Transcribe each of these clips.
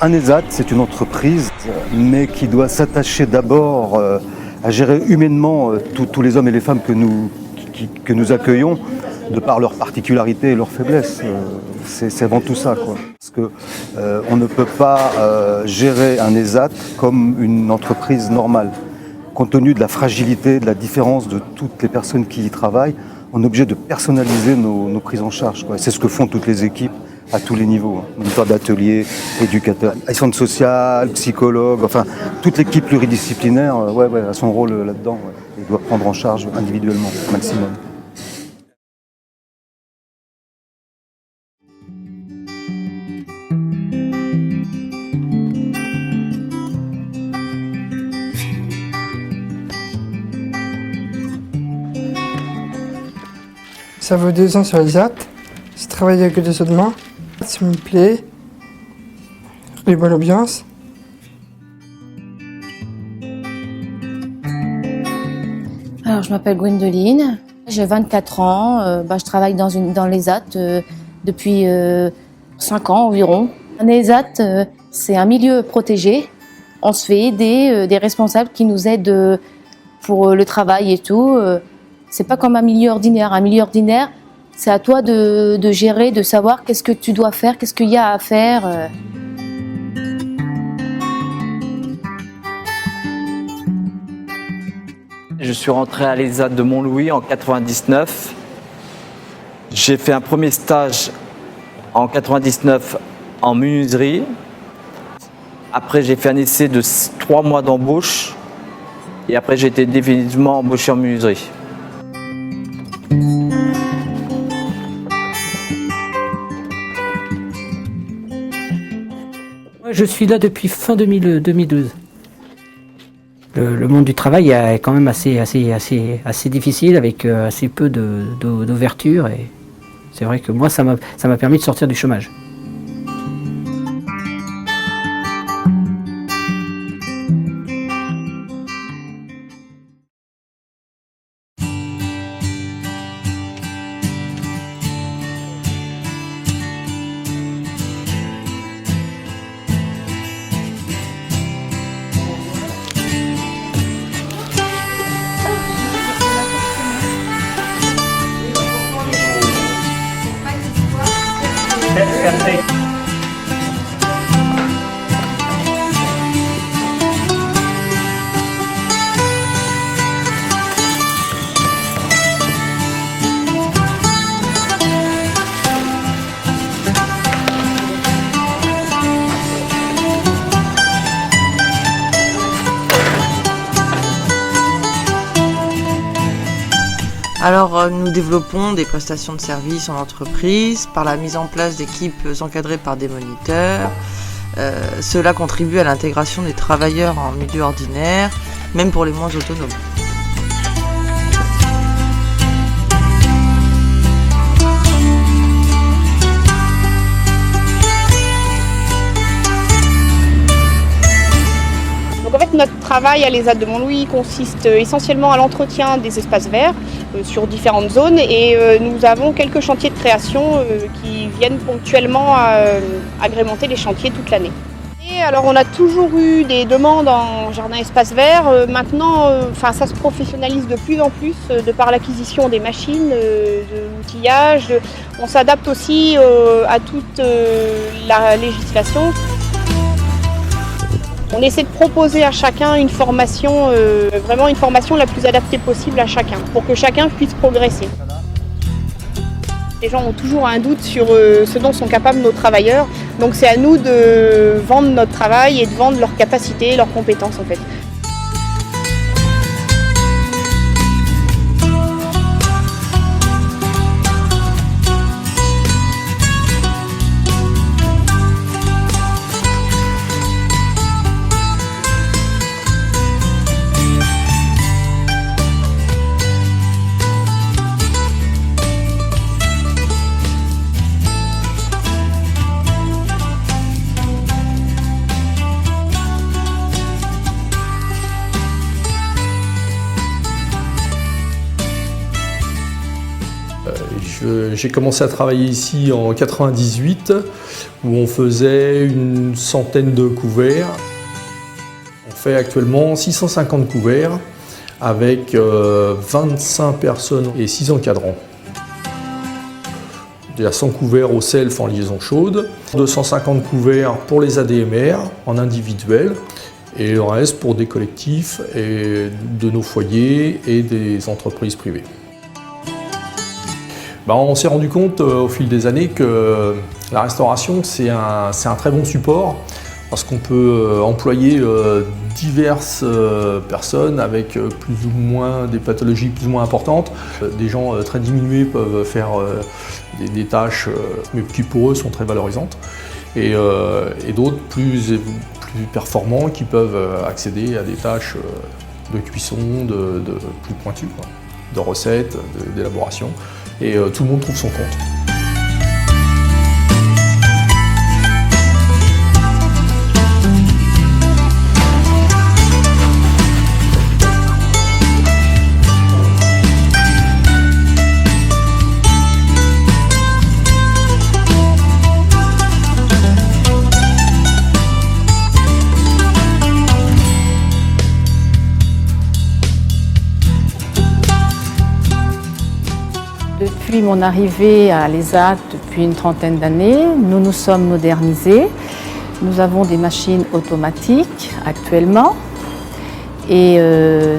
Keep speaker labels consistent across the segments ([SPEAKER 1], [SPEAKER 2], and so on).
[SPEAKER 1] Un ESAT, c'est une entreprise, mais qui doit s'attacher d'abord à gérer humainement tous les hommes et les femmes que nous accueillons, de par leurs particularités et leurs faiblesses. C'est avant tout ça, quoi. Parce que on ne peut pas gérer un ESAT comme une entreprise normale. Compte tenu de la fragilité, de la différence de toutes les personnes qui y travaillent, on est obligé de personnaliser nos prises en charge, quoi. C'est ce que font toutes les équipes à tous les niveaux, moniteurs d'atelier, éducateurs, assistante sociale, psychologue, enfin toute l'équipe pluridisciplinaire a son rôle là-dedans, et doit prendre en charge individuellement au maximum.
[SPEAKER 2] Ça vaut 2 ans sur l'ESAT. J'ai travaillé avec des autres mains. Ça me plaît. Les bonnes ambiances.
[SPEAKER 3] Alors, je m'appelle Gwendoline. J'ai 24 ans. Je travaille dans l'ESAT depuis 5 ans environ. Un ESAT, c'est un milieu protégé. On se fait aider des responsables qui nous aident pour le travail et tout. C'est pas comme un milieu ordinaire. Un milieu ordinaire, c'est à toi de gérer, de savoir qu'est-ce que tu dois faire, qu'est-ce qu'il y a à faire.
[SPEAKER 4] Je suis rentré à l'ESAT de Montlouis en 99. J'ai fait un premier stage en 99 en menuiserie. Après, j'ai fait un essai de 3 mois d'embauche. Et après, j'ai été définitivement embauché en menuiserie.
[SPEAKER 5] Je suis là depuis fin 2012. Le monde du travail est quand même assez difficile, avec assez peu d'ouverture. Et c'est vrai que moi, ça m'a permis de sortir du chômage.
[SPEAKER 6] Alors, nous développons des prestations de services en entreprise par la mise en place d'équipes encadrées par des moniteurs. Cela contribue à l'intégration des travailleurs en milieu ordinaire, même pour les moins autonomes.
[SPEAKER 7] Donc en fait, notre travail à l'ESAT de Montlouis consiste essentiellement à l'entretien des espaces verts sur différentes zones et nous avons quelques chantiers de création qui viennent ponctuellement agrémenter les chantiers toute l'année. Et alors on a toujours eu des demandes en jardin espace vert. Maintenant, ça se professionnalise de plus en plus de par l'acquisition des machines, de l'outillage. On s'adapte aussi à toute la législation. On essaie de proposer à chacun une formation, vraiment une formation la plus adaptée possible à chacun, pour que chacun puisse progresser. Les gens ont toujours un doute sur ce dont sont capables nos travailleurs, donc c'est à nous de vendre notre travail et de vendre leurs capacités, leurs compétences en fait.
[SPEAKER 8] J'ai commencé à travailler ici en 98, où on faisait une centaine de couverts. On fait actuellement 650 couverts avec 25 personnes et 6 encadrants. Il y a 100 couverts au self en liaison chaude, 250 couverts pour les ADMR en individuel et le reste pour des collectifs et de nos foyers et des entreprises privées. On s'est rendu compte au fil des années que la restauration c'est un très bon support parce qu'on peut employer diverses personnes avec plus ou moins des pathologies plus ou moins importantes. Des gens très diminués peuvent faire des tâches mais qui pour eux sont très valorisantes et d'autres plus performants qui peuvent accéder à des tâches de cuisson, de plus pointues, de recettes, d'élaboration et tout le monde trouve son compte.
[SPEAKER 3] Depuis mon arrivée à l'ESAT, depuis une trentaine d'années, nous nous sommes modernisés. Nous avons des machines automatiques actuellement et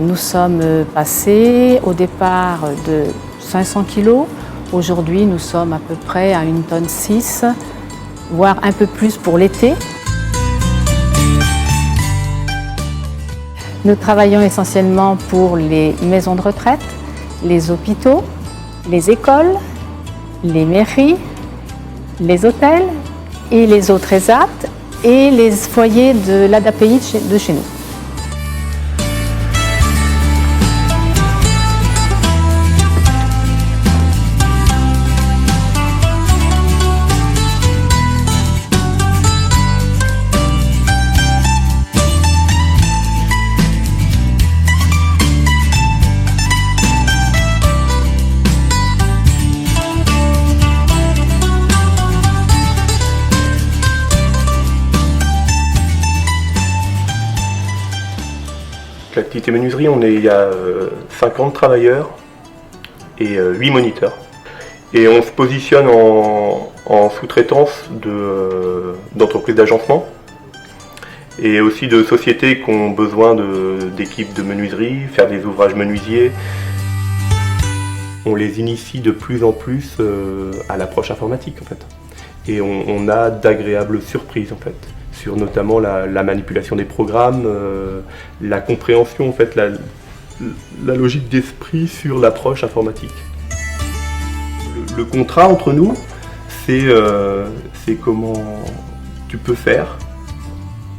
[SPEAKER 3] nous sommes passés au départ de 500 kg. Aujourd'hui, nous sommes à peu près à 1,6 tonne, voire un peu plus pour l'été. Nous travaillons essentiellement pour les maisons de retraite, les hôpitaux, les écoles, les mairies, les hôtels et les autres ESAT et les foyers de l'ADAPI de chez nous.
[SPEAKER 9] L'activité menuiserie, il y a 50 travailleurs et 8 moniteurs. Et on se positionne en sous-traitance d'entreprises d'agencement et aussi de sociétés qui ont besoin d'équipes de menuiserie, faire des ouvrages menuisiers. On les initie de plus en plus à l'approche informatique en fait. Et on a d'agréables surprises en fait. Sur notamment la manipulation des programmes, la compréhension, en fait, la logique d'esprit sur l'approche informatique. Le contrat entre nous, c'est comment tu peux faire,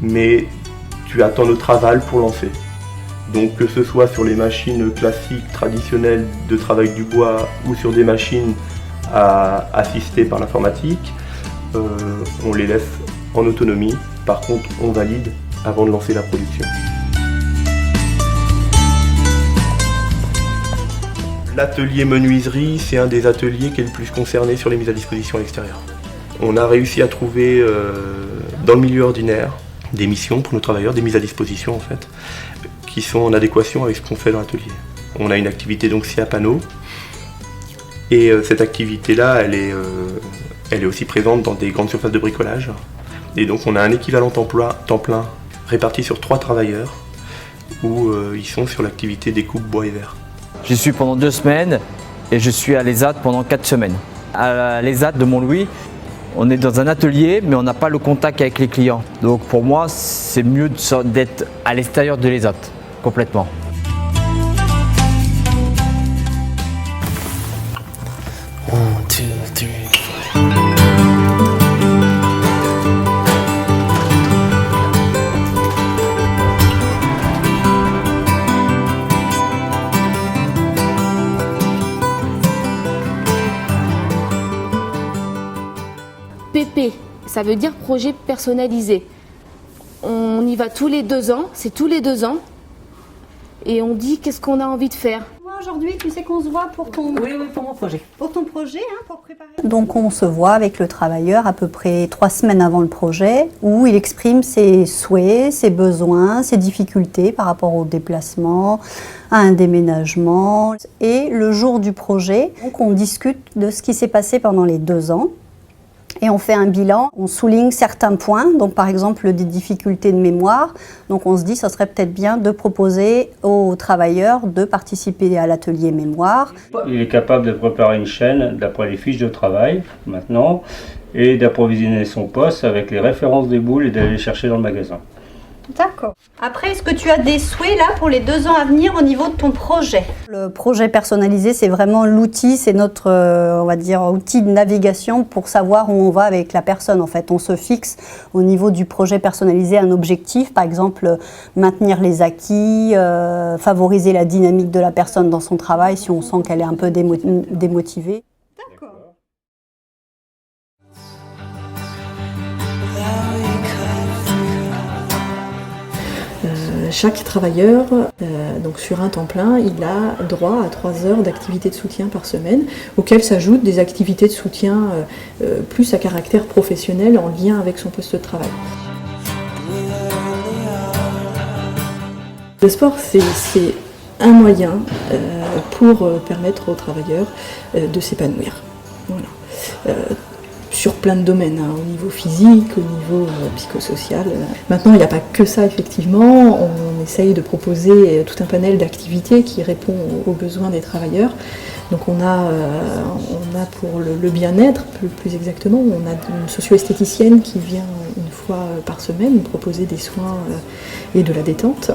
[SPEAKER 9] mais tu attends notre aval pour lancer. Donc que ce soit sur les machines classiques, traditionnelles de travail du bois ou sur des machines assistées par l'informatique, on les laisse en autonomie. Par contre, on valide avant de lancer la production. L'atelier menuiserie, c'est un des ateliers qui est le plus concerné sur les mises à disposition à l'extérieur. On a réussi à trouver dans le milieu ordinaire des missions pour nos travailleurs, des mises à disposition en fait, qui sont en adéquation avec ce qu'on fait dans l'atelier. On a une activité donc scie à panneaux et cette activité-là, elle est aussi présente dans des grandes surfaces de bricolage. Et donc on a un équivalent temps plein réparti sur 3 travailleurs où ils sont sur l'activité des coupes bois et verre.
[SPEAKER 4] J'y suis pendant 2 semaines et je suis à l'ESAT pendant 4 semaines. À l'ESAT de Montlouis, on est dans un atelier mais on n'a pas le contact avec les clients. Donc pour moi c'est mieux d'être à l'extérieur de l'ESAT, complètement.
[SPEAKER 3] PP, ça veut dire projet personnalisé. On y va tous les 2 ans, c'est tous les 2 ans, et on dit qu'est-ce qu'on a envie de faire.
[SPEAKER 10] Moi aujourd'hui, tu sais qu'on se voit pour ton...
[SPEAKER 5] Oui, pour mon projet.
[SPEAKER 10] Pour ton projet, pour préparer. Donc on se voit avec le travailleur à peu près 3 semaines avant le projet, où il exprime ses souhaits, ses besoins, ses difficultés par rapport au déplacement, à un déménagement. Et le jour du projet, donc on discute de ce qui s'est passé pendant les 2 ans. Et on fait un bilan, on souligne certains points, donc par exemple des difficultés de mémoire. Donc on se dit que ça serait peut-être bien de proposer aux travailleurs de participer à l'atelier mémoire.
[SPEAKER 11] Il est capable de préparer une chaîne d'après les fiches de travail maintenant et d'approvisionner son poste avec les références des boules et d'aller les chercher dans le magasin.
[SPEAKER 10] D'accord. Après, est-ce que tu as des souhaits là pour les 2 ans à venir au niveau de ton projet? Le projet personnalisé, c'est vraiment l'outil, c'est notre, on va dire, outil de navigation pour savoir où on va avec la personne. En fait, on se fixe au niveau du projet personnalisé un objectif, par exemple, maintenir les acquis, favoriser la dynamique de la personne dans son travail si on sent qu'elle est un peu démotivée. D'accord.
[SPEAKER 12] Chaque travailleur, donc sur un temps plein, il a droit à 3 heures d'activité de soutien par semaine, auxquelles s'ajoutent des activités de soutien plus à caractère professionnel en lien avec son poste de travail. Le sport, c'est un moyen pour permettre aux travailleurs de s'épanouir. Voilà. Sur plein de domaines, au niveau physique, au niveau psychosocial. Maintenant, il n'y a pas que ça, effectivement. On essaye de proposer tout un panel d'activités qui répond aux besoins des travailleurs. Donc on a pour le bien-être, plus exactement, on a une socio-esthéticienne qui vient une fois par semaine nous proposer des soins et de la détente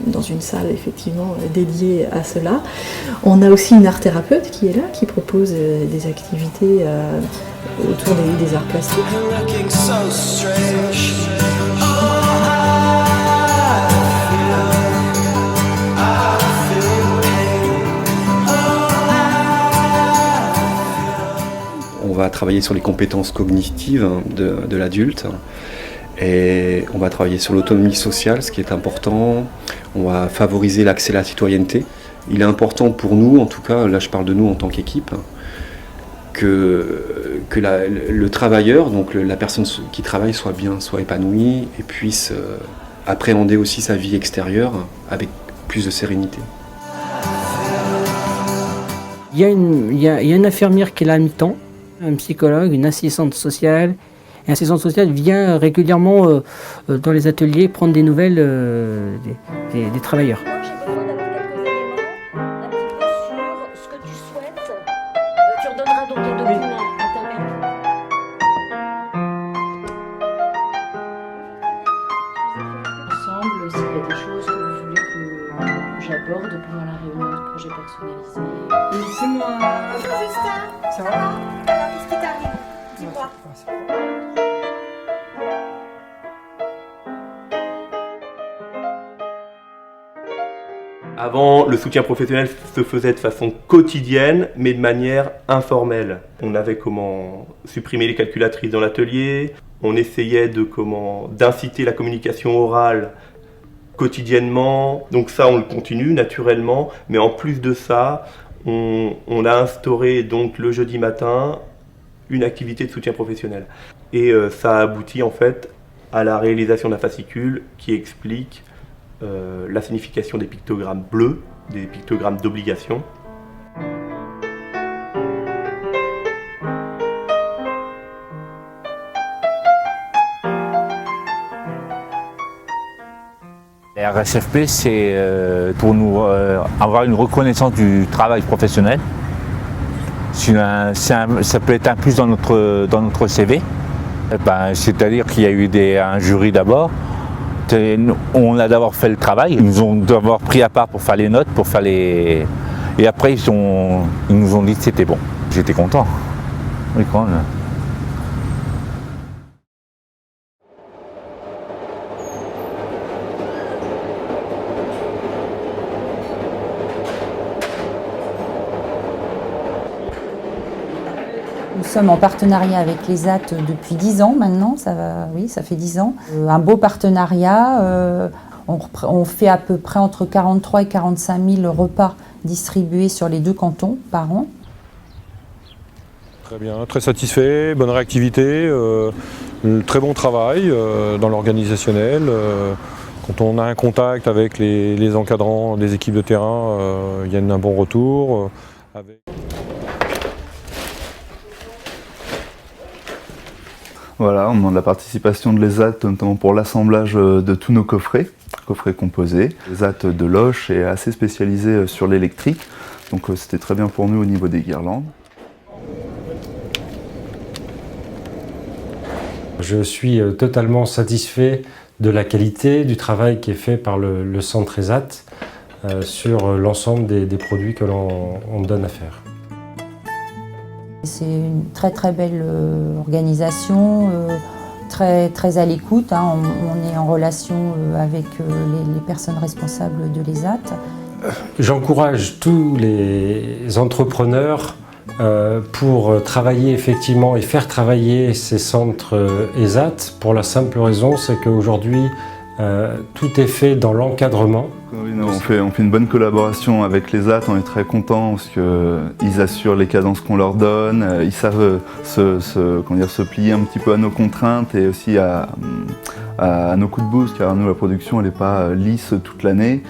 [SPEAKER 12] dans une salle effectivement dédiée à cela. On a aussi une art thérapeute qui est là, qui propose des activités autour des arts plastiques.
[SPEAKER 13] On va travailler sur les compétences cognitives de l'adulte. Et on va travailler sur l'autonomie sociale, ce qui est important. On va favoriser l'accès à la citoyenneté. Il est important pour nous, en tout cas, là je parle de nous en tant qu'équipe, que le travailleur, donc la personne qui travaille soit épanouie et puisse appréhender aussi sa vie extérieure avec plus de sérénité.
[SPEAKER 5] Il y a une infirmière qui est là à mi-temps, un psychologue, une assistante sociale. Et l'assistante sociale vient régulièrement dans les ateliers prendre des nouvelles des travailleurs.
[SPEAKER 10] J'ai besoin d'avoir quelques éléments, un petit peu sur ce que tu souhaites. Tu redonneras donc les documents à ta mère.
[SPEAKER 14] Ensemble, s'il y a des choses que vous voulez que j'aborde pendant la réunion de projet personnalisé.
[SPEAKER 2] C'est moi.
[SPEAKER 10] Bonjour Justin.
[SPEAKER 2] Ça va?
[SPEAKER 10] Alors, qu'est-ce qui t'arrive? Dis-moi.
[SPEAKER 9] Avant, le soutien professionnel se faisait de façon quotidienne, mais de manière informelle. On avait supprimer les calculatrices dans l'atelier, on essayait d'inciter la communication orale quotidiennement. Donc ça, on le continue naturellement, mais en plus de ça, on a instauré donc le jeudi matin une activité de soutien professionnel. Et ça a abouti en fait à la réalisation d'un fascicule qui explique la signification des pictogrammes bleus, des pictogrammes d'obligation.
[SPEAKER 15] La RSFP, c'est pour nous avoir une reconnaissance du travail professionnel. Ça peut être un plus dans notre CV. C'est-à-dire qu'il y a eu un jury d'abord. On a d'abord fait le travail, ils nous ont d'abord pris à part pour faire les notes, et après ils nous ont dit que c'était bon. J'étais content. Oui, quand même.
[SPEAKER 14] Nous sommes en partenariat avec l'ESAT depuis 10 ans maintenant, ça fait 10 ans. Un beau partenariat,
[SPEAKER 16] On fait à peu près entre 43 et 45 000 repas distribués sur les 2 cantons par an.
[SPEAKER 17] Très bien, très satisfait, bonne réactivité, très bon travail dans l'organisationnel. Quand on a un contact avec les encadrants des équipes de terrain, il y a un bon retour.
[SPEAKER 18] Voilà, on demande la participation de l'ESAT, notamment pour l'assemblage de tous nos coffrets composés. L'ESAT de Loches est assez spécialisé sur l'électrique, donc c'était très bien pour nous au niveau des guirlandes.
[SPEAKER 19] Je suis totalement satisfait de la qualité du travail qui est fait par le centre ESAT sur l'ensemble des produits que l'on donne à faire.
[SPEAKER 16] C'est une très très belle organisation, très à l'écoute. On est en relation avec les personnes responsables de l'ESAT.
[SPEAKER 19] J'encourage tous les entrepreneurs pour travailler effectivement et faire travailler ces centres ESAT pour la simple raison, c'est qu'aujourd'hui tout est fait dans l'encadrement.
[SPEAKER 18] Oui, non, on fait une bonne collaboration avec l'ESAT, on est très contents parce qu'ils assurent les cadences qu'on leur donne, ils savent se plier un petit peu à nos contraintes et aussi à nos coups de boost, car nous la production elle n'est pas lisse toute l'année.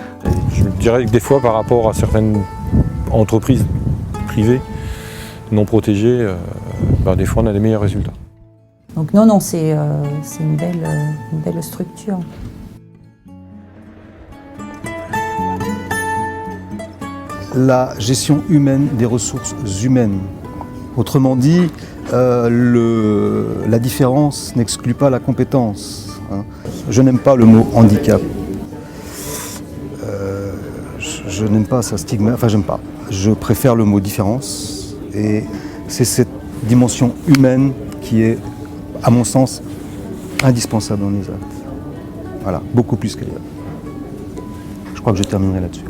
[SPEAKER 17] Je dirais que des fois par rapport à certaines entreprises privées non protégées, des fois on a des meilleurs résultats.
[SPEAKER 16] Donc non, c'est une belle structure.
[SPEAKER 1] La gestion humaine des ressources humaines. Autrement dit, la différence n'exclut pas la compétence. Je n'aime pas le mot handicap. Je n'aime pas ça stigma, j'aime pas. Je préfère le mot différence et c'est cette dimension humaine qui est, à mon sens, indispensable en ESAT. Voilà, beaucoup plus qu'elle. Je crois que je terminerai là-dessus.